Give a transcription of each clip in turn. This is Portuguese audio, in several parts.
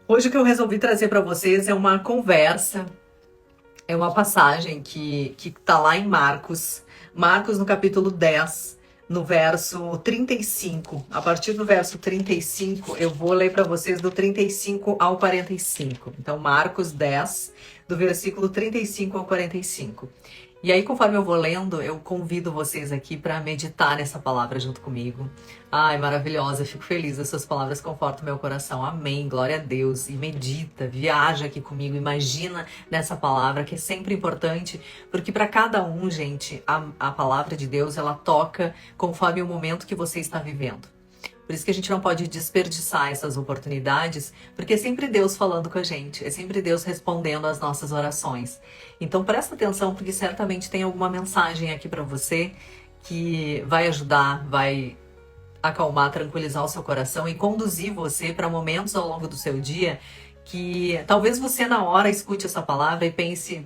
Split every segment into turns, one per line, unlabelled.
Hoje o que eu resolvi trazer para vocês é uma conversa, é uma passagem que tá lá em Marcos, Marcos no capítulo 10, no verso 35. A partir do verso 35, eu vou ler para vocês do 35 ao 45. Então, Marcos 10, do versículo 35 ao 45. E aí, conforme eu vou lendo, eu convido vocês aqui para meditar nessa palavra junto comigo. Ai, maravilhosa, eu fico feliz. Essas palavras confortam meu coração. Amém, glória a Deus. E medita, viaja aqui comigo, imagina nessa palavra que é sempre importante, porque para cada um, gente, a palavra de Deus, ela toca conforme o momento que você está vivendo. Por isso que a gente não pode desperdiçar essas oportunidades, porque é sempre Deus falando com a gente, é sempre Deus respondendo às nossas orações. Então presta atenção, porque certamente tem alguma mensagem aqui para você que vai ajudar, vai acalmar, tranquilizar o seu coração e conduzir você para momentos ao longo do seu dia que talvez você na hora escute essa palavra e pense: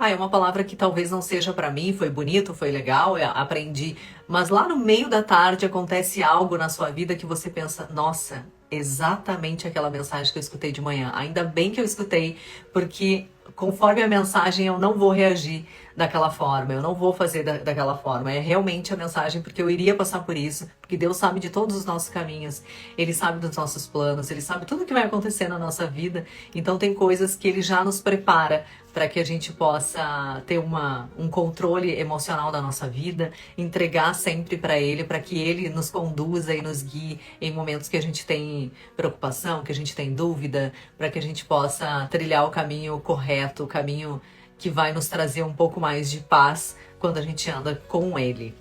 é uma palavra que talvez não seja para mim, foi bonito, foi legal, eu aprendi. Mas lá no meio da tarde acontece algo na sua vida que você pensa: nossa, exatamente aquela mensagem que eu escutei de manhã. Ainda bem que eu escutei, porque conforme a mensagem eu não vou reagir daquela forma, eu não vou fazer daquela forma. É realmente a mensagem, porque eu iria passar por isso, porque Deus sabe de todos os nossos caminhos, Ele sabe dos nossos planos, Ele sabe tudo o que vai acontecer na nossa vida. Então tem coisas que Ele já nos prepara para que a gente possa ter um controle emocional da nossa vida, entregar sempre para Ele, para que Ele nos conduza e nos guie em momentos que a gente tem preocupação, que a gente tem dúvida, para que a gente possa trilhar o caminho correto, o caminho que vai nos trazer um pouco mais de paz quando a gente anda com Ele.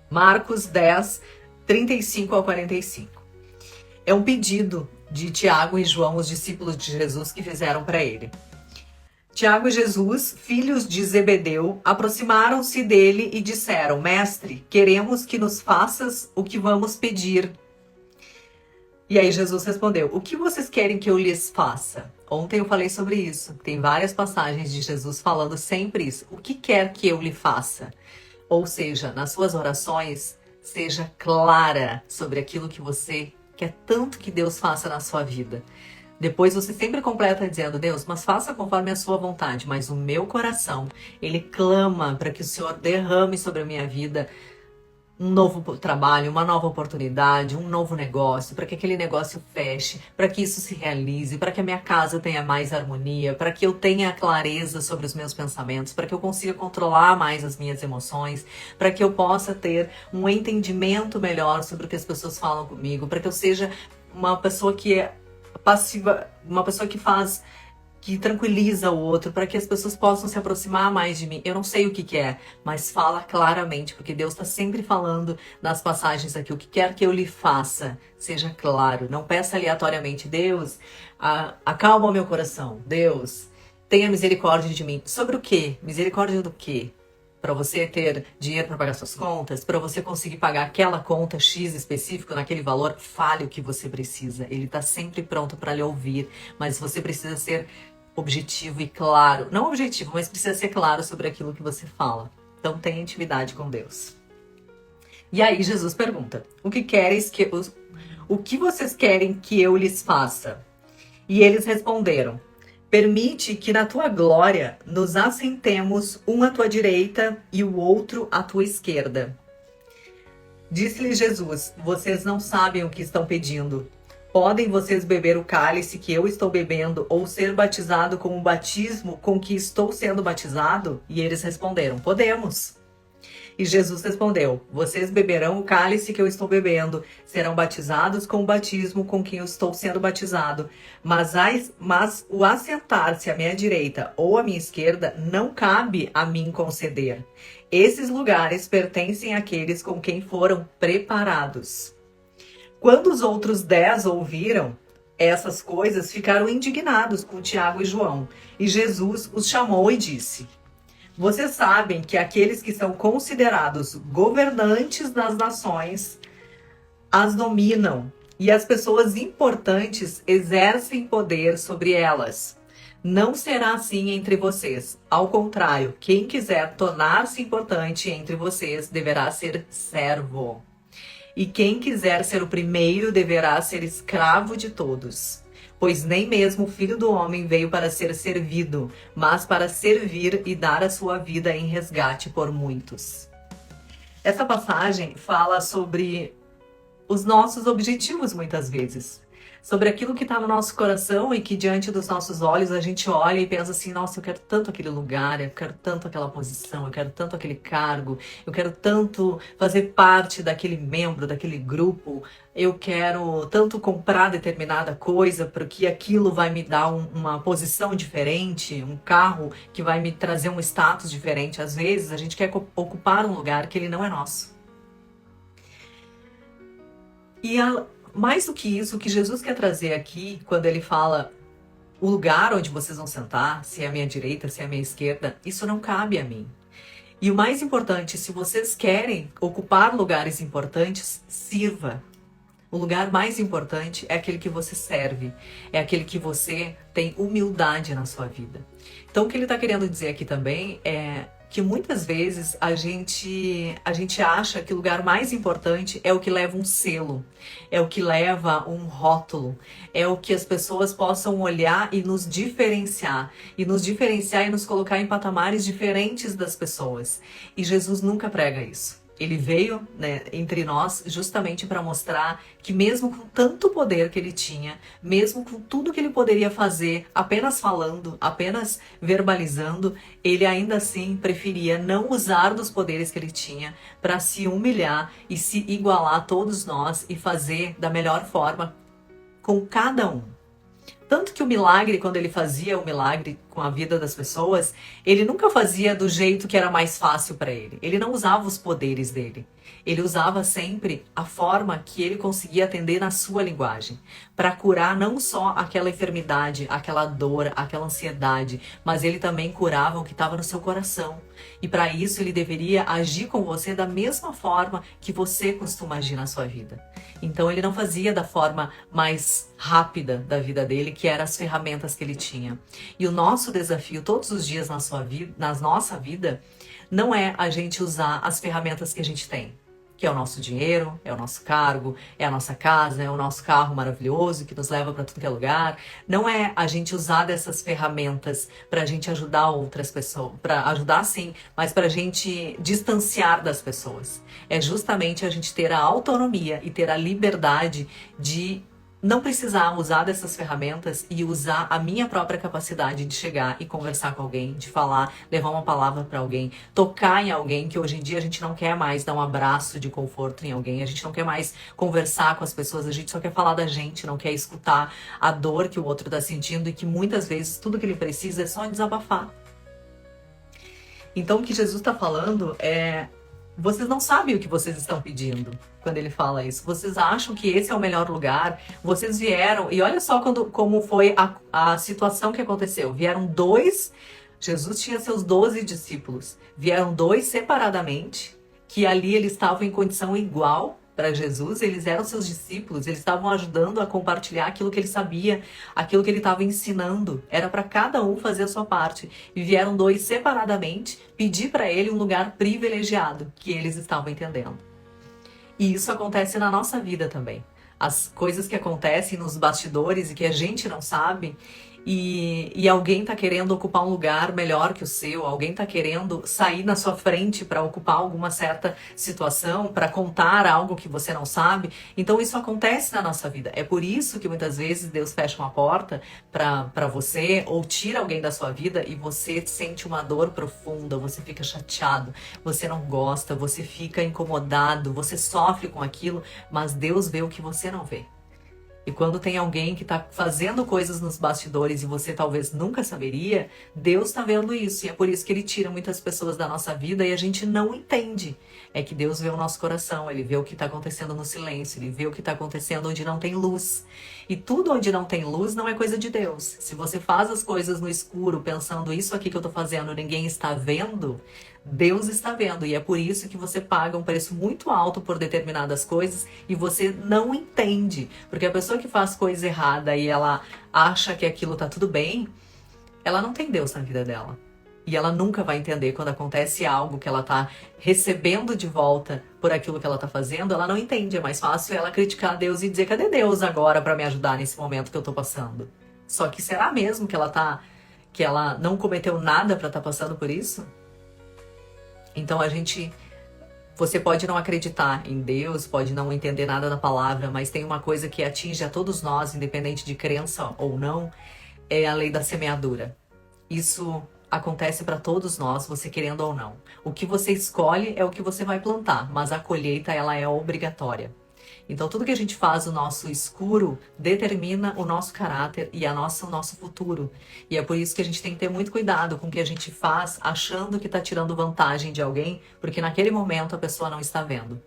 Marcos 10, 35 ao 45. É um pedido de Tiago e João, os discípulos de Jesus, que fizeram para ele. Tiago e Jesus, filhos de Zebedeu, aproximaram-se dele e disseram: Mestre, queremos que nos faças o que vamos pedir. E aí Jesus respondeu: O que vocês querem que eu lhes faça? Ontem eu falei sobre isso. Tem várias passagens de Jesus falando sempre isso. O que quer que eu lhe faça? Ou seja, nas suas orações, seja clara sobre aquilo que você quer tanto que Deus faça na sua vida. Depois você sempre completa dizendo: Deus, mas faça conforme a sua vontade. Mas o meu coração, ele clama para que o Senhor derrame sobre a minha vida um novo trabalho, uma nova oportunidade, um novo negócio, para que aquele negócio feche, para que isso se realize, para que a minha casa tenha mais harmonia, para que eu tenha clareza sobre os meus pensamentos, para que eu consiga controlar mais as minhas emoções, para que eu possa ter um entendimento melhor sobre o que as pessoas falam comigo, para que eu seja uma pessoa que é passiva, uma pessoa que tranquiliza o outro, para que as pessoas possam se aproximar mais de mim. Eu não sei o que é, mas fala claramente, porque Deus está sempre falando nas passagens aqui: o que quer que eu lhe faça, seja claro. Não peça aleatoriamente: Deus, acalma o meu coração. Deus, tenha misericórdia de mim. Sobre o quê? Misericórdia do quê? Para você ter dinheiro para pagar suas contas, para você conseguir pagar aquela conta X específico naquele valor, fale o que você precisa. Ele está sempre pronto para lhe ouvir, mas você precisa ser objetivo e claro. Não objetivo, mas precisa ser claro sobre aquilo que você fala. Então tenha intimidade com Deus. E aí Jesus pergunta: o que vocês querem que eu lhes faça? E eles responderam: Permite que na tua glória nos assentemos, um à tua direita e o outro à tua esquerda. Disse-lhe Jesus: Vocês não sabem o que estão pedindo. Podem vocês beber o cálice que eu estou bebendo, ou ser batizado com o batismo com que estou sendo batizado? E eles responderam: Podemos. E Jesus respondeu: Vocês beberão o cálice que eu estou bebendo, serão batizados com o batismo com que eu estou sendo batizado. Mas o assentar-se à minha direita ou à minha esquerda não cabe a mim conceder. Esses lugares pertencem àqueles com quem foram preparados. Quando os outros 10 ouviram essas coisas, ficaram indignados com Tiago e João. E Jesus os chamou e disse: Vocês sabem que aqueles que são considerados governantes das nações as dominam, e as pessoas importantes exercem poder sobre elas. Não será assim entre vocês. Ao contrário, quem quiser tornar-se importante entre vocês deverá ser servo. E quem quiser ser o primeiro deverá ser escravo de todos. Pois nem mesmo o Filho do Homem veio para ser servido, mas para servir e dar a sua vida em resgate por muitos. Essa passagem fala sobre os nossos objetivos, muitas vezes. Sobre aquilo que está no nosso coração e que diante dos nossos olhos a gente olha e pensa assim, nossa, eu quero tanto aquele lugar, eu quero tanto aquela posição, eu quero tanto aquele cargo, eu quero tanto fazer parte daquele membro, daquele grupo, eu quero tanto comprar determinada coisa porque aquilo vai me dar uma posição diferente, um carro que vai me trazer um status diferente. Às vezes a gente quer ocupar um lugar que ele não é nosso. E mais do que isso, o que Jesus quer trazer aqui, quando ele fala o lugar onde vocês vão sentar, se é a minha direita, se é a minha esquerda, isso não cabe a mim. E o mais importante, se vocês querem ocupar lugares importantes, sirva. O lugar mais importante é aquele que você serve, é aquele que você tem humildade na sua vida. Então o que ele está querendo dizer aqui também é que muitas vezes a gente acha que o lugar mais importante é o que leva um selo, é o que leva um rótulo, é o que as pessoas possam olhar e nos diferenciar e nos colocar em patamares diferentes das pessoas. E Jesus nunca prega isso. Ele veio, né, entre nós justamente para mostrar que mesmo com tanto poder que ele tinha, mesmo com tudo que ele poderia fazer, apenas falando, apenas verbalizando, ele ainda assim preferia não usar dos poderes que ele tinha para se humilhar e se igualar a todos nós e fazer da melhor forma com cada um. Tanto que o milagre, quando ele fazia o milagre com a vida das pessoas, ele nunca fazia do jeito que era mais fácil para ele. Ele não usava os poderes dele. Ele usava sempre a forma que ele conseguia atender na sua linguagem, para curar não só aquela enfermidade, aquela dor, aquela ansiedade, mas ele também curava o que estava no seu coração. E para isso ele deveria agir com você da mesma forma que você costuma agir na sua vida. Então ele não fazia da forma mais rápida da vida dele, que eram as ferramentas que ele tinha. E o nosso desafio todos os dias na nossa vida, não é a gente usar as ferramentas que a gente tem, que é o nosso dinheiro, é o nosso cargo, é a nossa casa, é o nosso carro maravilhoso que nos leva para tudo que é lugar. Não é a gente usar dessas ferramentas para a gente ajudar outras pessoas, para ajudar sim, mas para a gente distanciar das pessoas. É justamente a gente ter a autonomia e ter a liberdade de não precisar usar dessas ferramentas e usar a minha própria capacidade de chegar e conversar com alguém, de falar, levar uma palavra para alguém, tocar em alguém, que hoje em dia a gente não quer mais dar um abraço de conforto em alguém, a gente não quer mais conversar com as pessoas, a gente só quer falar da gente, não quer escutar a dor que o outro está sentindo e que muitas vezes tudo que ele precisa é só desabafar. Então o que Jesus está falando é: vocês não sabem o que vocês estão pedindo quando ele fala isso. Vocês acham que esse é o melhor lugar. Vocês vieram, e olha só como foi a situação que aconteceu. Vieram dois, Jesus tinha seus 12 discípulos. Vieram dois separadamente, que ali eles estavam em condição igual para Jesus, eles eram seus discípulos, eles estavam ajudando a compartilhar aquilo que ele sabia, aquilo que ele estava ensinando. Era para cada um fazer a sua parte. E vieram dois separadamente pedir para ele um lugar privilegiado, que eles estavam entendendo. E isso acontece na nossa vida também. As coisas que acontecem nos bastidores e que a gente não sabe, e alguém tá querendo ocupar um lugar melhor que o seu, alguém tá querendo sair na sua frente para ocupar alguma certa situação, para contar algo que você não sabe. Então isso acontece na nossa vida. É por isso que muitas vezes Deus fecha uma porta para você, ou tira alguém da sua vida e você sente uma dor profunda, você fica chateado, você não gosta, você fica incomodado, você sofre com aquilo, mas Deus vê o que você não vê. E quando tem alguém que está fazendo coisas nos bastidores e você talvez nunca saberia, Deus está vendo isso. E é por isso que Ele tira muitas pessoas da nossa vida e a gente não entende. É que Deus vê o nosso coração, Ele vê o que está acontecendo no silêncio, Ele vê o que está acontecendo onde não tem luz. E tudo onde não tem luz não é coisa de Deus. Se você faz as coisas no escuro pensando isso aqui que eu estou fazendo ninguém está vendo, Deus está vendo, e é por isso que você paga um preço muito alto por determinadas coisas e você não entende. Porque a pessoa que faz coisa errada e ela acha que aquilo tá tudo bem, ela não tem Deus na vida dela. E ela nunca vai entender quando acontece algo que ela tá recebendo de volta por aquilo que ela tá fazendo, ela não entende. É mais fácil ela criticar Deus e dizer, cadê Deus agora para me ajudar nesse momento que eu tô passando? Só que será mesmo que ela não cometeu nada para estar passando por isso? Então você pode não acreditar em Deus, pode não entender nada da palavra, mas tem uma coisa que atinge a todos nós, independente de crença ou não, é a lei da semeadura. Isso acontece para todos nós, você querendo ou não. O que você escolhe é o que você vai plantar, mas a colheita ela é obrigatória. Então tudo que a gente faz no nosso escuro determina o nosso caráter e o nosso futuro. E é por isso que a gente tem que ter muito cuidado com o que a gente faz achando que está tirando vantagem de alguém, porque naquele momento a pessoa não está vendo.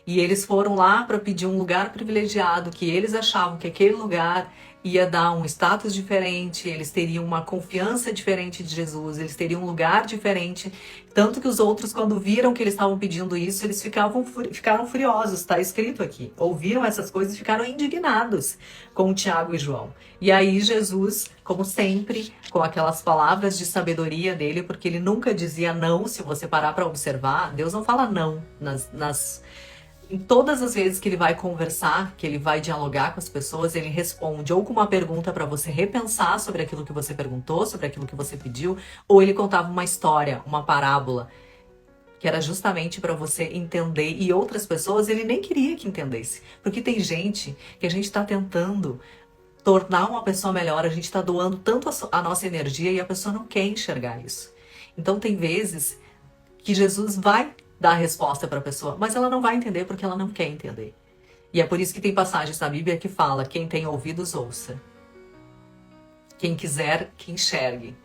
E eles foram lá para pedir um lugar privilegiado, que eles achavam que aquele lugar ia dar um status diferente, eles teriam uma confiança diferente de Jesus, eles teriam um lugar diferente. Tanto que os outros, quando viram que eles estavam pedindo isso, eles ficaram furiosos, está escrito aqui. Ouviram essas coisas e ficaram indignados com Tiago e João. E aí Jesus, como sempre, com aquelas palavras de sabedoria dele, porque ele nunca dizia não, se você parar para observar, Deus não fala não em todas as vezes que ele vai conversar, que ele vai dialogar com as pessoas, ele responde ou com uma pergunta para você repensar sobre aquilo que você perguntou, sobre aquilo que você pediu, ou ele contava uma história, uma parábola, que era justamente para você entender, e outras pessoas ele nem queria que entendesse. Porque tem gente que a gente está tentando tornar uma pessoa melhor, a gente está doando tanto a nossa energia e a pessoa não quer enxergar isso. Então tem vezes que Jesus vai dar a resposta para a pessoa, mas ela não vai entender porque ela não quer entender. E é por isso que tem passagens na Bíblia que fala, quem tem ouvidos ouça. Quem quiser, que enxergue.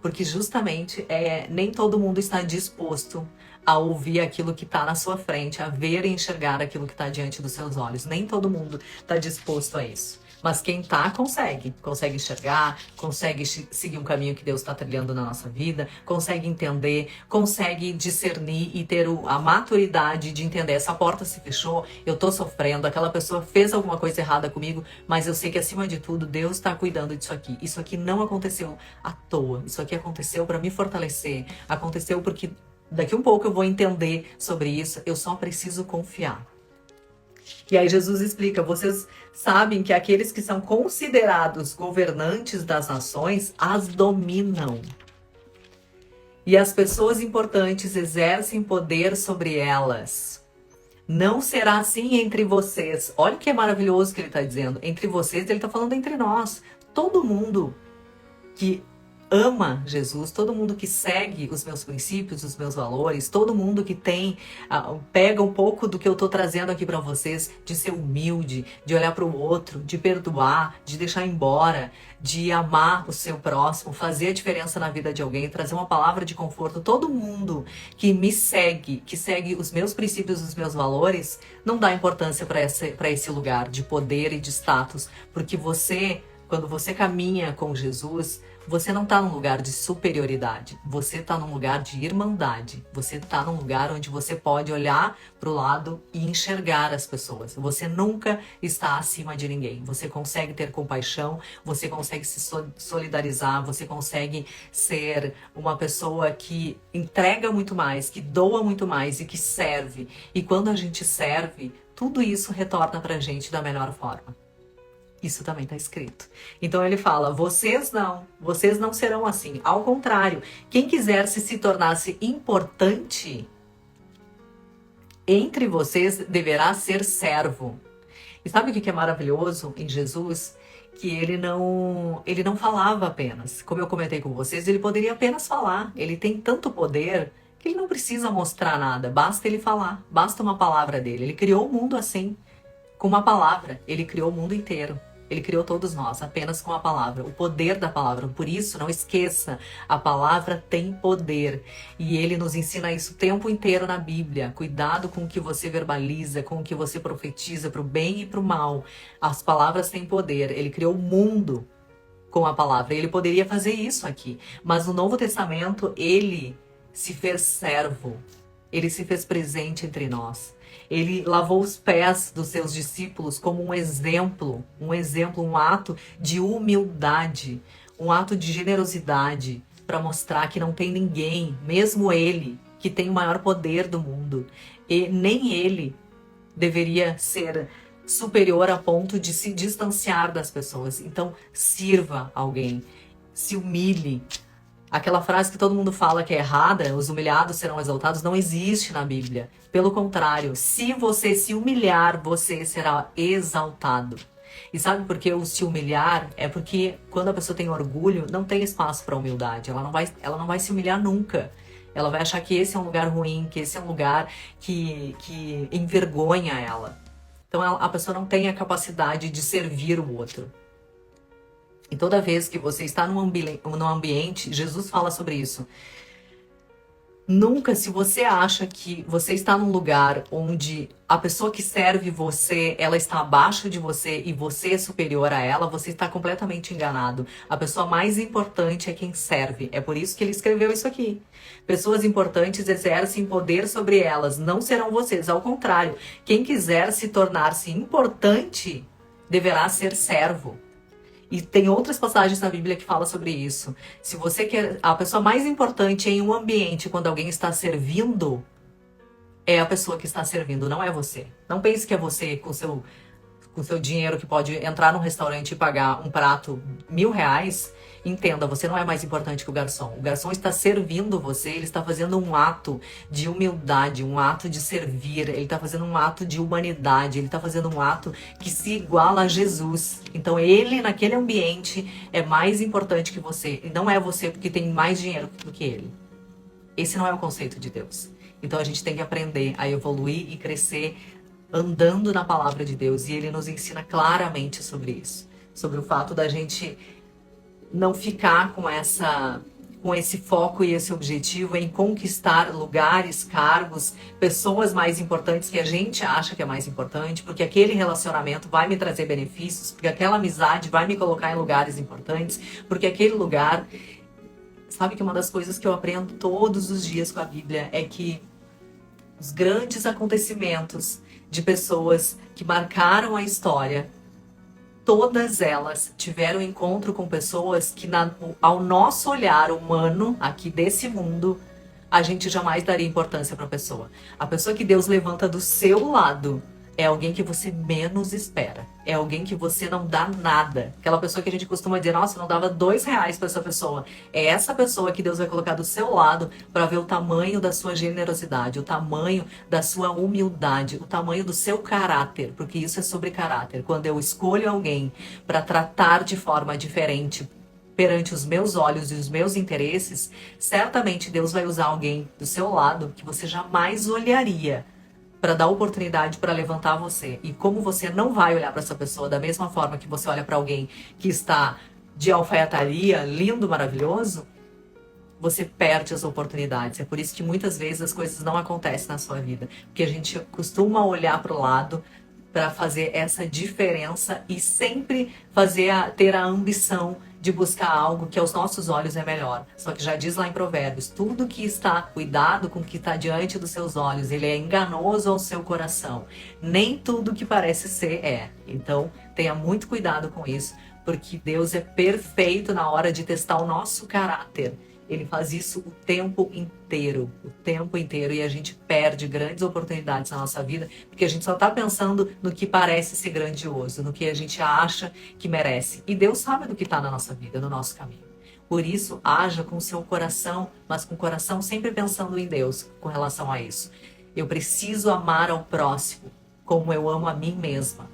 Porque justamente nem todo mundo está disposto a ouvir aquilo que está na sua frente, a ver e enxergar aquilo que está diante dos seus olhos. Nem todo mundo está disposto a isso. Mas quem tá, consegue enxergar, consegue seguir um caminho que Deus está trilhando na nossa vida, consegue entender, consegue discernir e ter a maturidade de entender, essa porta se fechou, eu tô sofrendo, aquela pessoa fez alguma coisa errada comigo, mas eu sei que acima de tudo Deus está cuidando disso aqui. Isso aqui não aconteceu à toa, isso aqui aconteceu para me fortalecer, aconteceu porque daqui um pouco eu vou entender sobre isso, eu só preciso confiar. E aí Jesus explica, vocês sabem que aqueles que são considerados governantes das nações as dominam. E as pessoas importantes exercem poder sobre elas. Não será assim entre vocês. Olha que é maravilhoso que ele está dizendo. Entre vocês, ele está falando entre nós. Todo mundo que ama Jesus, todo mundo que segue os meus princípios, os meus valores, todo mundo que pega um pouco do que eu tô trazendo aqui para vocês, de ser humilde, de olhar para o outro, de perdoar, de deixar embora, de amar o seu próximo, fazer a diferença na vida de alguém, trazer uma palavra de conforto. Todo mundo que me segue, que segue os meus princípios, os meus valores, não dá importância para esse lugar de poder e de status, porque quando você caminha com Jesus, você não está num lugar de superioridade, você está num lugar de irmandade, você está num lugar onde você pode olhar para o lado e enxergar as pessoas. Você nunca está acima de ninguém, você consegue ter compaixão, você consegue se solidarizar, você consegue ser uma pessoa que entrega muito mais, que doa muito mais e que serve. E quando a gente serve, tudo isso retorna para a gente da melhor forma. Isso também está escrito. Então ele fala, vocês não serão assim. Ao contrário, quem quiser se tornar-se importante entre vocês deverá ser servo. E sabe o que é maravilhoso em Jesus? Que ele não falava apenas. Como eu comentei com vocês, ele poderia apenas falar. Ele tem tanto poder que ele não precisa mostrar nada. Basta ele falar. Basta uma palavra dele. Ele criou o mundo assim. Com uma palavra. Ele criou o mundo inteiro. Ele criou todos nós, apenas com a palavra, o poder da palavra. Por isso, não esqueça, a palavra tem poder. E ele nos ensina isso o tempo inteiro na Bíblia. Cuidado com o que você verbaliza, com o que você profetiza, para o bem e para o mal. As palavras têm poder. Ele criou o mundo com a palavra. Ele poderia fazer isso aqui. Mas no Novo Testamento, ele se fez servo. Ele se fez presente entre nós. Ele lavou os pés dos seus discípulos como um exemplo, um ato de humildade, um ato de generosidade, para mostrar que não tem ninguém, mesmo ele, que tem o maior poder do mundo. E nem ele deveria ser superior a ponto de se distanciar das pessoas. Então, sirva alguém, se humilhe. Aquela frase que todo mundo fala que é errada, os humilhados serão exaltados, não existe na Bíblia. Pelo contrário, se você se humilhar, você será exaltado. E sabe por que o se humilhar? É porque quando a pessoa tem orgulho, não tem espaço para humildade. Ela não vai se humilhar nunca. Ela vai achar que esse é um lugar ruim, que esse é um lugar que envergonha ela. Então a pessoa não tem a capacidade de servir o outro. E toda vez que você está num ambiente, Jesus fala sobre isso. Nunca, se você acha que você está num lugar onde a pessoa que serve você, ela está abaixo de você e você é superior a ela, você está completamente enganado. A pessoa mais importante é quem serve. É por isso que ele escreveu isso aqui. Pessoas importantes exercem poder sobre elas, não serão vocês. Ao contrário, quem quiser se tornar-se importante deverá ser servo. E tem outras passagens na Bíblia que falam sobre isso. Se você quer a pessoa mais importante em um ambiente quando alguém está servindo, é a pessoa que está servindo, não é você. Não pense que é você com seu dinheiro que pode entrar num restaurante e pagar um prato R$1.000. Entenda, você não é mais importante que o garçom. O garçom está servindo você, ele está fazendo um ato de humildade, um ato de servir, ele está fazendo um ato de humanidade, ele está fazendo um ato que se iguala a Jesus. Então ele, naquele ambiente, é mais importante que você. E não é você porque tem mais dinheiro do que ele. Esse não é o conceito de Deus. Então a gente tem que aprender a evoluir e crescer andando na palavra de Deus. E ele nos ensina claramente sobre isso. Sobre o fato da gente não ficar com esse foco e esse objetivo em conquistar lugares, cargos, pessoas mais importantes que a gente acha que é mais importante, porque aquele relacionamento vai me trazer benefícios, porque aquela amizade vai me colocar em lugares importantes, porque aquele lugar... Sabe que uma das coisas que eu aprendo todos os dias com a Bíblia é que os grandes acontecimentos de pessoas que marcaram a história, todas elas tiveram encontro com pessoas que, ao nosso olhar humano, aqui desse mundo, a gente jamais daria importância para a pessoa. A pessoa que Deus levanta do seu lado é alguém que você menos espera. É alguém que você não dá nada. Aquela pessoa que a gente costuma dizer, nossa, eu não dava R$2 para essa pessoa. É essa pessoa que Deus vai colocar do seu lado para ver o tamanho da sua generosidade, o tamanho da sua humildade, o tamanho do seu caráter, porque isso é sobre caráter. Quando eu escolho alguém para tratar de forma diferente perante os meus olhos e os meus interesses, certamente Deus vai usar alguém do seu lado que você jamais olharia para dar oportunidade para levantar você. E como você não vai olhar para essa pessoa da mesma forma que você olha para alguém que está de alfaiataria, lindo, maravilhoso, você perde as oportunidades. É por isso que muitas vezes as coisas não acontecem na sua vida. Porque a gente costuma olhar para o lado para fazer essa diferença e sempre ter a ambição de buscar algo que aos nossos olhos é melhor. Só que já diz lá em Provérbios, tudo que está, cuidado com o que está diante dos seus olhos, ele é enganoso ao seu coração. Nem tudo que parece ser é. Então, tenha muito cuidado com isso, porque Deus é perfeito na hora de testar o nosso caráter. Ele faz isso o tempo inteiro, e a gente perde grandes oportunidades na nossa vida, porque a gente só está pensando no que parece ser grandioso, no que a gente acha que merece. E Deus sabe do que está na nossa vida, no nosso caminho. Por isso, haja com o seu coração, mas com o coração sempre pensando em Deus com relação a isso. Eu preciso amar ao próximo como eu amo a mim mesma.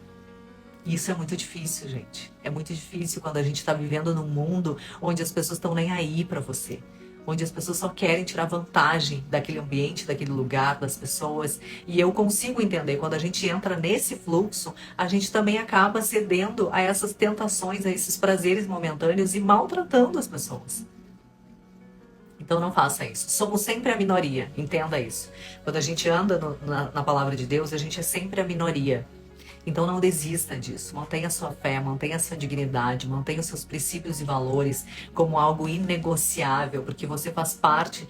Isso é muito difícil, gente. É muito difícil quando a gente está vivendo num mundo onde as pessoas estão nem aí para você. Onde as pessoas só querem tirar vantagem daquele ambiente, daquele lugar, das pessoas. E eu consigo entender, quando a gente entra nesse fluxo, a gente também acaba cedendo a essas tentações, a esses prazeres momentâneos e maltratando as pessoas. Então não faça isso. Somos sempre a minoria, entenda isso. Quando a gente anda na palavra de Deus, a gente é sempre a minoria. Então não desista disso, mantenha a sua fé, mantenha a sua dignidade, mantenha os seus princípios e valores como algo inegociável, porque você faz parte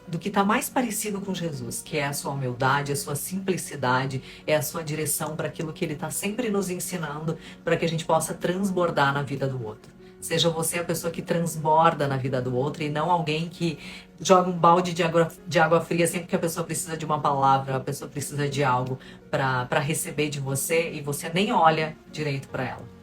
do que está mais parecido com Jesus, que é a sua humildade, a sua simplicidade, é a sua direção para aquilo que Ele está sempre nos ensinando, para que a gente possa transbordar na vida do outro. Seja você a pessoa que transborda na vida do outro e não alguém que joga um balde de água fria sempre que a pessoa precisa de uma palavra, a pessoa precisa de algo para receber de você e você nem olha direito para ela.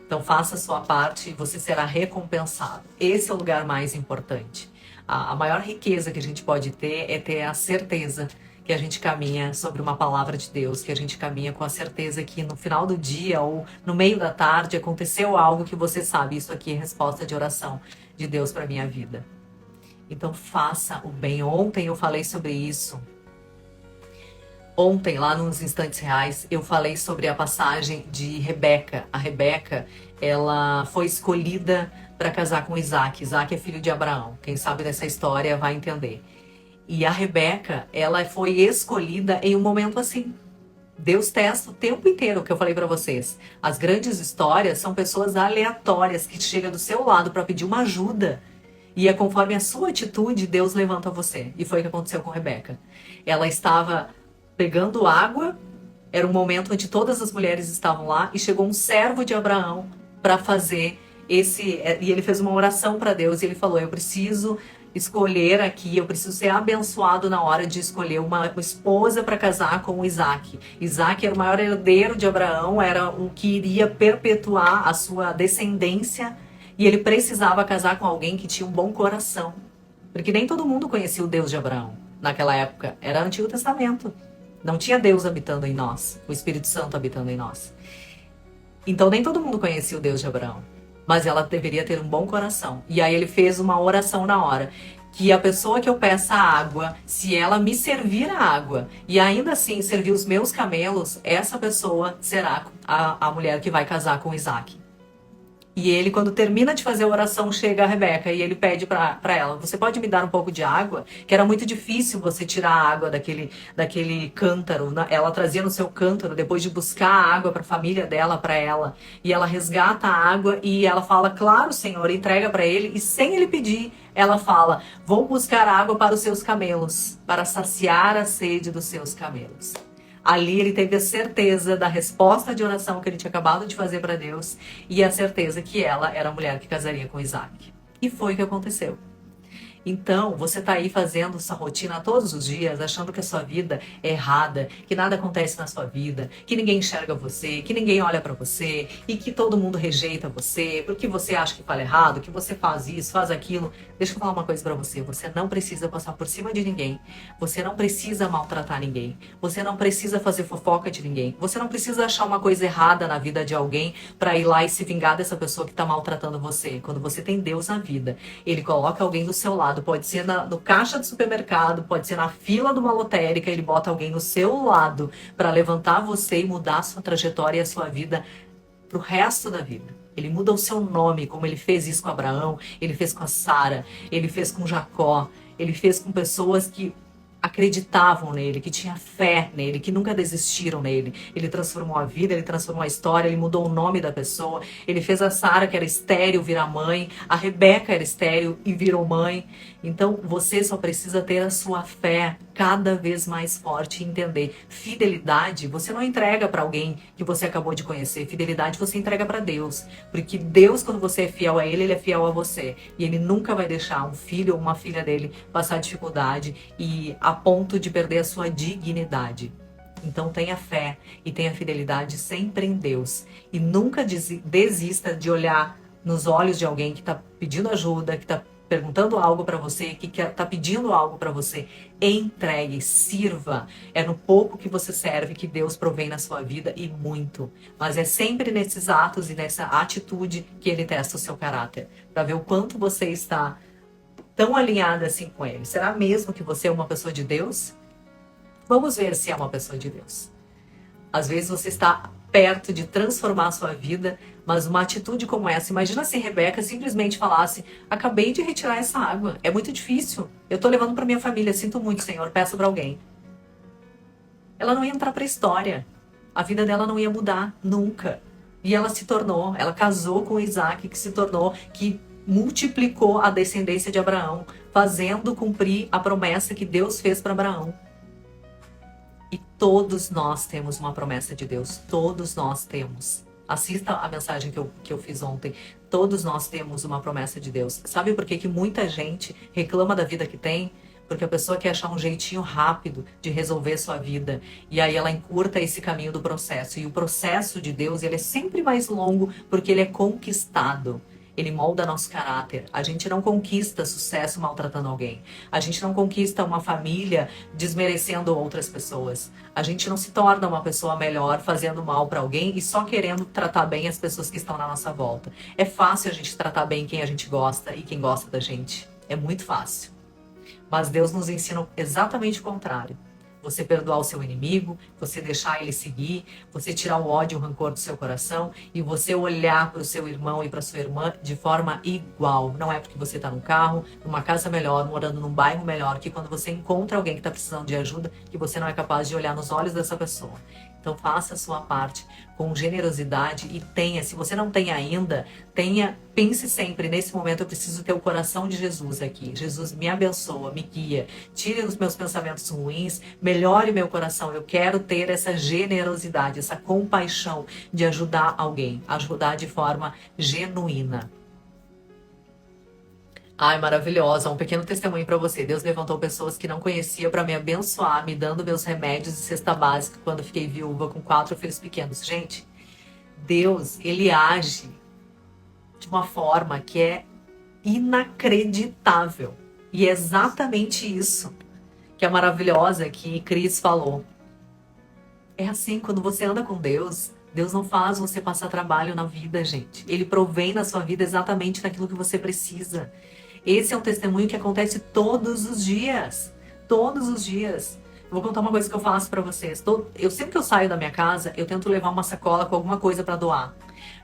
Então faça a sua parte e você será recompensado. Esse é o lugar mais importante. A maior riqueza que a gente pode ter é ter a certeza que a gente caminha sobre uma palavra de Deus, que a gente caminha com a certeza que no final do dia ou no meio da tarde aconteceu algo que você sabe, isso aqui é resposta de oração de Deus para minha vida. Então faça o bem. Ontem eu falei sobre isso. Ontem, lá nos Instantes Reais, eu falei sobre a passagem de Rebeca. A Rebeca, ela foi escolhida para casar com Isaac. Isaac é filho de Abraão. Quem sabe dessa história vai entender. E a Rebeca, ela foi escolhida em um momento assim. Deus testa o tempo inteiro, o que eu falei para vocês. As grandes histórias são pessoas aleatórias que chegam do seu lado para pedir uma ajuda. E é conforme a sua atitude, Deus levanta você. E foi o que aconteceu com Rebeca. Ela estava pegando água, era um momento onde todas as mulheres estavam lá, e chegou um servo de Abraão para fazer esse... E ele fez uma oração para Deus, e ele falou, eu preciso escolher aqui, eu preciso ser abençoado na hora de escolher uma esposa para casar com Isaac. Isaac era o maior herdeiro de Abraão, era o que iria perpetuar a sua descendência, e ele precisava casar com alguém que tinha um bom coração. Porque nem todo mundo conhecia o Deus de Abraão naquela época. Era Antigo Testamento. Não tinha Deus habitando em nós, o Espírito Santo habitando em nós. Então nem todo mundo conhecia o Deus de Abraão. Mas ela deveria ter um bom coração. E aí ele fez uma oração na hora. Que a pessoa que eu peça água, se ela me servir a água e ainda assim servir os meus camelos, essa pessoa será a mulher que vai casar com Isaac. E ele, quando termina de fazer a oração, chega a Rebeca e ele pede para ela, você pode me dar um pouco de água? Que era muito difícil você tirar a água daquele cântaro. Ela trazia no seu cântaro, depois de buscar a água para a família dela, para ela. E ela resgata a água e ela fala, claro, Senhor, entrega para ele. E sem ele pedir, ela fala, vou buscar água para os seus camelos, para saciar a sede dos seus camelos. Ali ele teve a certeza da resposta de oração que ele tinha acabado de fazer para Deus e a certeza que ela era a mulher que casaria com Isaac. E foi o que aconteceu. Então, você está aí fazendo essa rotina todos os dias, achando que a sua vida é errada, que nada acontece na sua vida, que ninguém enxerga você, que ninguém olha para você e que todo mundo rejeita você, porque você acha que fala errado, que você faz isso, faz aquilo. Deixa eu falar uma coisa para você, você não precisa passar por cima de ninguém, você não precisa maltratar ninguém, você não precisa fazer fofoca de ninguém, você não precisa achar uma coisa errada na vida de alguém para ir lá e se vingar dessa pessoa que está maltratando você. Quando você tem Deus na vida, Ele coloca alguém do seu lado, pode ser no caixa do supermercado, pode ser na fila de uma lotérica, ele bota alguém no seu lado para levantar você e mudar a sua trajetória e a sua vida pro resto da vida. Ele muda o seu nome, como ele fez isso com Abraão, ele fez com a Sara, ele fez com Jacó, ele fez com pessoas que acreditavam nele, que tinha fé nele, que nunca desistiram nele. Ele transformou a vida, ele transformou a história, ele mudou o nome da pessoa. Ele fez a Sara, que era estéril, virar mãe. A Rebeca era estéril e virou mãe. Então, você só precisa ter a sua fé cada vez mais forte e entender. Fidelidade, você não entrega para alguém que você acabou de conhecer. Fidelidade, você entrega para Deus. Porque Deus, quando você é fiel a Ele, Ele é fiel a você. E Ele nunca vai deixar um filho ou uma filha dele passar dificuldade e a ponto de perder a sua dignidade. Então tenha fé e tenha fidelidade sempre em Deus. E nunca desista de olhar nos olhos de alguém que está pedindo ajuda, que está perguntando algo para você, que está pedindo algo para você. Entregue, sirva. É no pouco que você serve que Deus provém na sua vida e muito. Mas é sempre nesses atos e nessa atitude que Ele testa o seu caráter, para ver o quanto você está tão alinhada assim com Ele. Será mesmo que você é uma pessoa de Deus? Vamos ver se é uma pessoa de Deus. Às vezes você está perto de transformar a sua vida, mas uma atitude como essa, imagina se Rebeca simplesmente falasse, acabei de retirar essa água, é muito difícil, eu estou levando para minha família, sinto muito, Senhor, peço para alguém. Ela não ia entrar para a história, a vida dela não ia mudar nunca. E ela se tornou, ela casou com Isaac, que se tornou, que multiplicou a descendência de Abraão, fazendo cumprir a promessa que Deus fez para Abraão. E todos nós temos uma promessa de Deus. Todos nós temos. Assista a mensagem que eu fiz ontem. Todos nós temos uma promessa de Deus. Sabe por que que muita gente reclama da vida que tem? Porque a pessoa quer achar um jeitinho rápido de resolver sua vida. E aí ela encurta esse caminho do processo. E o processo de Deus, ele é sempre mais longo porque ele é conquistado. Ele molda nosso caráter. A gente não conquista sucesso maltratando alguém. A gente não conquista uma família desmerecendo outras pessoas. A gente não se torna uma pessoa melhor fazendo mal para alguém e só querendo tratar bem as pessoas que estão na nossa volta. É fácil a gente tratar bem quem a gente gosta e quem gosta da gente. É muito fácil. Mas Deus nos ensina exatamente o contrário. Você perdoar o seu inimigo, você deixar ele seguir, você tirar o ódio e o rancor do seu coração e você olhar para o seu irmão e para sua irmã de forma igual. Não é porque você está num carro, numa casa melhor, morando num bairro melhor, que quando você encontra alguém que está precisando de ajuda, que você não é capaz de olhar nos olhos dessa pessoa. Então faça a sua parte com generosidade e tenha, se você não tem ainda, pense sempre, nesse momento eu preciso ter o coração de Jesus aqui. Jesus me abençoa, me guia, tire os meus pensamentos ruins, melhore meu coração. Eu quero ter essa generosidade, essa compaixão de ajudar alguém, ajudar de forma genuína. Ai, maravilhosa. Um pequeno testemunho para você. Deus levantou pessoas que não conhecia para me abençoar, me dando meus remédios e cesta básica quando fiquei viúva com 4 filhos pequenos. Gente, Deus, ele age de uma forma que é inacreditável. E é exatamente isso que a maravilhosa que Cris falou. É assim, quando você anda com Deus, Deus não faz você passar trabalho na vida, gente. Ele provém na sua vida exatamente naquilo que você precisa. Esse é um testemunho que acontece todos os dias. Todos os dias. Eu vou contar uma coisa que eu faço pra vocês. Sempre que eu saio da minha casa, eu tento levar uma sacola com alguma coisa pra doar.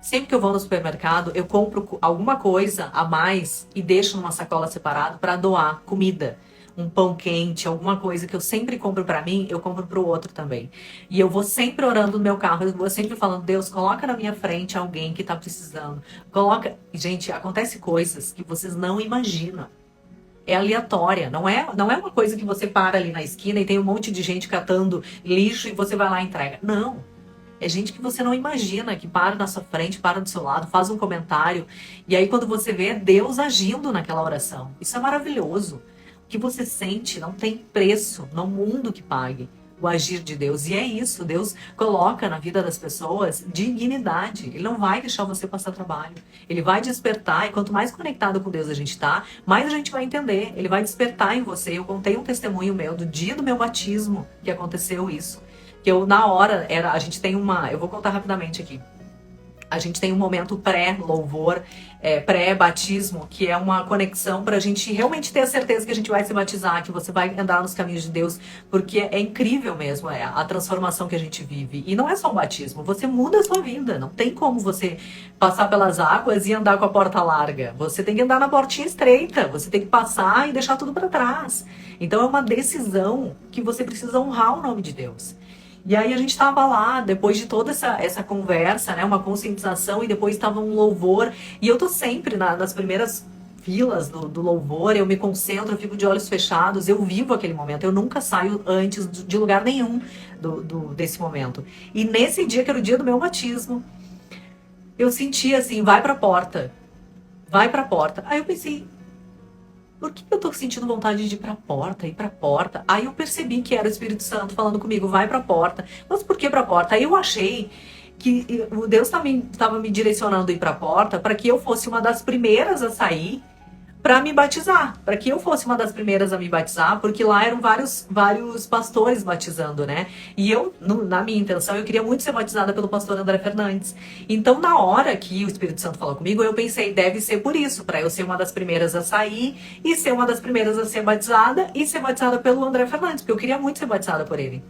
Sempre que eu vou no supermercado, eu compro alguma coisa a mais e deixo numa sacola separada pra doar comida. Um pão quente, alguma coisa que eu sempre compro pra mim, eu compro pro outro também. E eu vou sempre orando no meu carro, eu vou sempre falando, Deus, coloca na minha frente alguém que tá precisando. Coloca... Gente, acontece coisas que vocês não imaginam. É aleatória, não é uma coisa que você para ali na esquina e tem um monte de gente catando lixo e você vai lá e entrega. Não. É gente que você não imagina, que para na sua frente, para do seu lado, faz um comentário. E aí quando você vê, é Deus agindo naquela oração. Isso é maravilhoso. O que você sente não tem preço no mundo que pague o agir de Deus. E é isso, Deus coloca na vida das pessoas dignidade. Ele não vai deixar você passar trabalho. Ele vai despertar, e quanto mais conectado com Deus a gente tá, mais a gente vai entender. Ele vai despertar em você. Eu contei um testemunho meu do dia do meu batismo que aconteceu isso. Que eu, na hora, a gente tem eu vou contar rapidamente aqui. A gente tem um momento pré-louvor, pré-batismo, que é uma conexão para a gente realmente ter a certeza que a gente vai se batizar, que você vai andar nos caminhos de Deus, porque é incrível mesmo a transformação que a gente vive. E não é só um batismo, você muda a sua vida. Não tem como você passar pelas águas e andar com a porta larga. Você tem que andar na portinha estreita, você tem que passar e deixar tudo para trás. Então é uma decisão que você precisa honrar o nome de Deus. E aí a gente estava lá, depois de toda essa conversa, né, uma conscientização, e depois estava um louvor, e eu tô sempre nas primeiras filas do louvor, eu me concentro, eu fico de olhos fechados, eu vivo aquele momento, eu nunca saio antes de lugar nenhum desse momento. E nesse dia, que era o dia do meu batismo, eu senti assim, vai pra porta. Aí eu pensei, por que eu tô sentindo vontade de ir pra porta? Aí eu percebi que era o Espírito Santo falando comigo, vai pra porta. Mas por que pra porta? Aí eu achei que o Deus estava me direcionando a ir pra porta para que eu fosse uma das primeiras a sair para me batizar. Para que eu fosse uma das primeiras a me batizar, porque lá eram vários pastores batizando, né? E eu, na minha intenção, eu queria muito ser batizada pelo pastor André Fernandes. Então, na hora que o Espírito Santo falou comigo, eu pensei, deve ser por isso, para eu ser uma das primeiras a sair e ser uma das primeiras a ser batizada e ser batizada pelo André Fernandes, porque eu queria muito ser batizada por ele.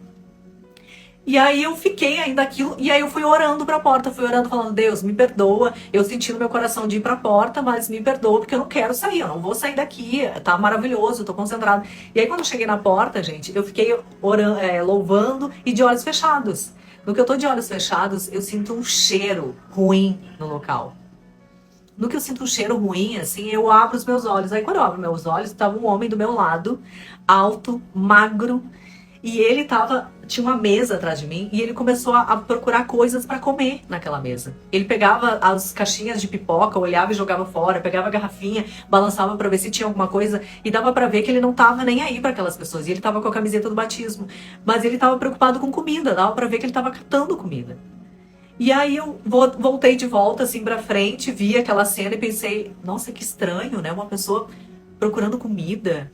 E aí eu fiquei ainda aquilo, e aí eu fui orando pra porta, fui orando falando, Deus, me perdoa, eu senti no meu coração de ir pra porta, mas me perdoa porque eu não quero sair, eu não vou sair daqui, tá maravilhoso, eu tô concentrado. E aí quando eu cheguei na porta, gente, eu fiquei orando, louvando e de olhos fechados. No que eu tô de olhos fechados, eu sinto um cheiro ruim no local. No que eu sinto um cheiro ruim, assim, eu abro os meus olhos. Aí quando eu abro meus olhos, tava um homem do meu lado, alto, magro, E ele tinha uma mesa atrás de mim e ele começou a procurar coisas para comer naquela mesa. Ele pegava as caixinhas de pipoca, olhava e jogava fora, pegava a garrafinha, balançava para ver se tinha alguma coisa e dava para ver que ele não tava nem aí para aquelas pessoas. E ele tava com a camiseta do batismo, mas ele tava preocupado com comida, dava para ver que ele tava catando comida. E aí eu voltei de volta assim para frente, vi aquela cena e pensei, nossa, que estranho, né? Uma pessoa procurando comida.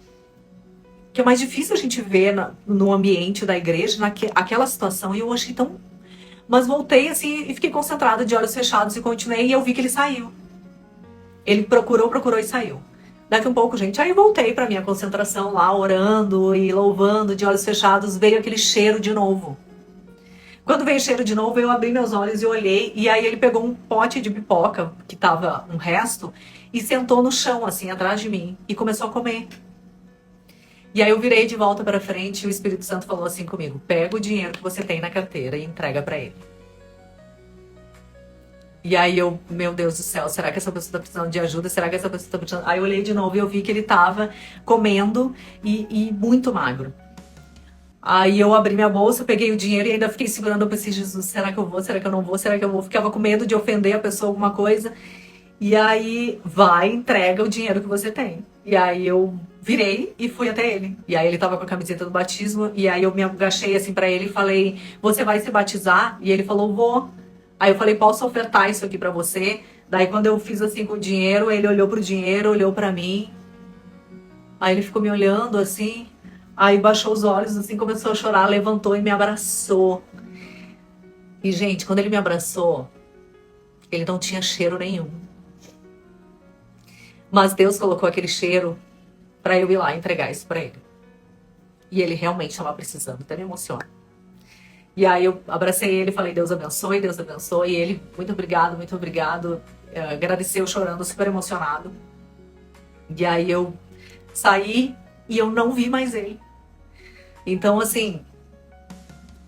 Que é mais difícil a gente ver no ambiente da igreja, aquela situação, e eu achei tão... Mas voltei assim e fiquei concentrada, de olhos fechados, e continuei, e eu vi que ele saiu. Ele procurou e saiu. Daqui um pouco, gente, aí eu voltei pra minha concentração lá, orando e louvando, de olhos fechados, veio aquele cheiro de novo. Quando veio o cheiro de novo, eu abri meus olhos e olhei, e aí ele pegou um pote de pipoca, que tava um resto, e sentou no chão, assim, atrás de mim, e começou a comer. E aí eu virei de volta para frente e o Espírito Santo falou assim comigo: pega o dinheiro que você tem na carteira e entrega para ele. E aí eu, meu Deus do céu, será que essa pessoa tá precisando de ajuda? Será que essa pessoa tá precisando... Aí eu olhei de novo e eu vi que ele tava comendo e muito magro. Aí eu abri minha bolsa, peguei o dinheiro e ainda fiquei segurando. Eu pensei, Jesus, será que eu vou? Será que eu não vou? Será que eu vou? Ficava com medo de ofender a pessoa alguma coisa. E aí, vai, entrega o dinheiro que você tem. E aí eu virei e fui até ele. E aí ele tava com a camiseta do batismo. E aí eu me agachei assim pra ele e falei: você vai se batizar? E ele falou: vou. Aí eu falei: posso ofertar isso aqui pra você? Daí quando eu fiz assim com o dinheiro, ele olhou pro dinheiro, olhou pra mim. Aí ele ficou me olhando assim. Aí baixou os olhos assim, começou a chorar, levantou e me abraçou. E gente, quando ele me abraçou, ele não tinha cheiro nenhum. Mas Deus colocou aquele cheiro para eu ir lá entregar isso para ele. E ele realmente estava precisando, até me emociona. E aí eu abracei ele e falei: Deus abençoe, Deus abençoe. E ele: muito obrigado, muito obrigado. Agradeceu chorando, super emocionado. E aí eu saí e eu não vi mais ele. Então, assim,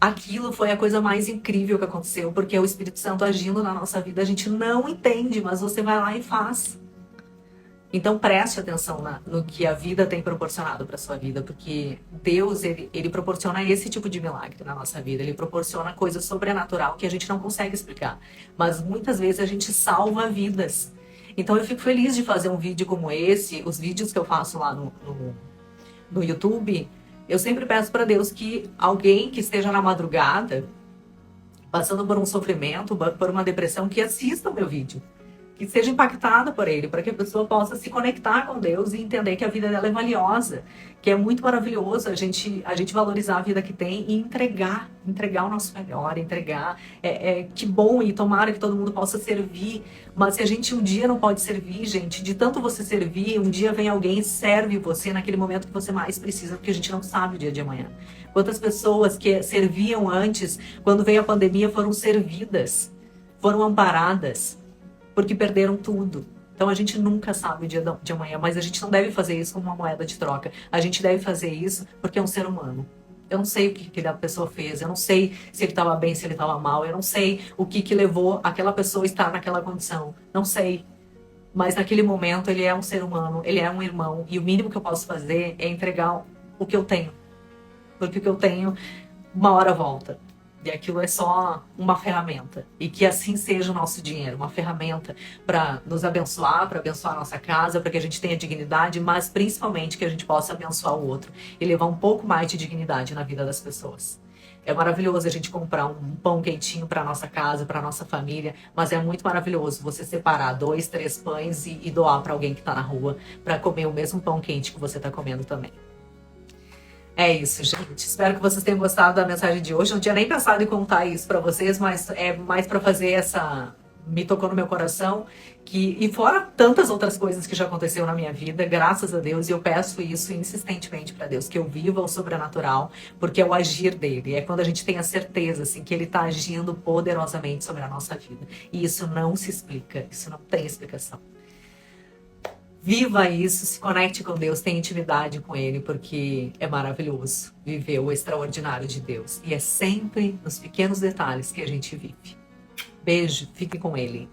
aquilo foi a coisa mais incrível que aconteceu, porque é o Espírito Santo agindo na nossa vida. A gente não entende, mas você vai lá e faz. Então preste atenção no que a vida tem proporcionado para sua vida, porque Deus, ele proporciona esse tipo de milagre na nossa vida. Ele proporciona coisa sobrenatural que a gente não consegue explicar. Mas muitas vezes a gente salva vidas. Então eu fico feliz de fazer um vídeo como esse, os vídeos que eu faço lá no YouTube. Eu sempre peço para Deus que alguém que esteja na madrugada, passando por um sofrimento, por uma depressão, que assista o meu vídeo. Que seja impactada por ele, para que a pessoa possa se conectar com Deus e entender que a vida dela é valiosa, que é muito maravilhoso a gente valorizar a vida que tem e entregar o nosso melhor, entregar. Que bom, e tomara que todo mundo possa servir, mas se a gente um dia não pode servir, gente, de tanto você servir, um dia vem alguém e serve você naquele momento que você mais precisa, porque a gente não sabe o dia de amanhã. Quantas pessoas que serviam antes, quando veio a pandemia, foram servidas, foram amparadas, porque perderam tudo. Então a gente nunca sabe o dia de amanhã, mas a gente não deve fazer isso como uma moeda de troca. A gente deve fazer isso porque é um ser humano. Eu não sei o que aquela pessoa fez, eu não sei se ele estava bem, se ele estava mal, eu não sei o que levou aquela pessoa a estar naquela condição. Não sei. Mas naquele momento ele é um ser humano, ele é um irmão, e o mínimo que eu posso fazer é entregar o que eu tenho. Porque o que eu tenho, uma hora volta. E aquilo é só uma ferramenta. E que assim seja o nosso dinheiro, uma ferramenta para nos abençoar, para abençoar a nossa casa, para que a gente tenha dignidade, mas principalmente que a gente possa abençoar o outro e levar um pouco mais de dignidade na vida das pessoas. É maravilhoso a gente comprar um pão quentinho para nossa casa, para nossa família, mas é muito maravilhoso você separar 2, 3 pães e doar para alguém que está na rua para comer o mesmo pão quente que você está comendo também. É isso, gente. Espero que vocês tenham gostado da mensagem de hoje. Não tinha nem pensado em contar isso pra vocês, mas é mais pra fazer essa... Me tocou no meu coração. E fora tantas outras coisas que já aconteceram na minha vida, graças a Deus, e eu peço isso insistentemente pra Deus, que eu viva o sobrenatural, porque é o agir dele. É quando a gente tem a certeza, assim, que ele tá agindo poderosamente sobre a nossa vida. E isso não se explica. Isso não tem explicação. Viva isso, se conecte com Deus, tenha intimidade com Ele, porque é maravilhoso viver o extraordinário de Deus. E é sempre nos pequenos detalhes que a gente vive. Beijo, fique com Ele.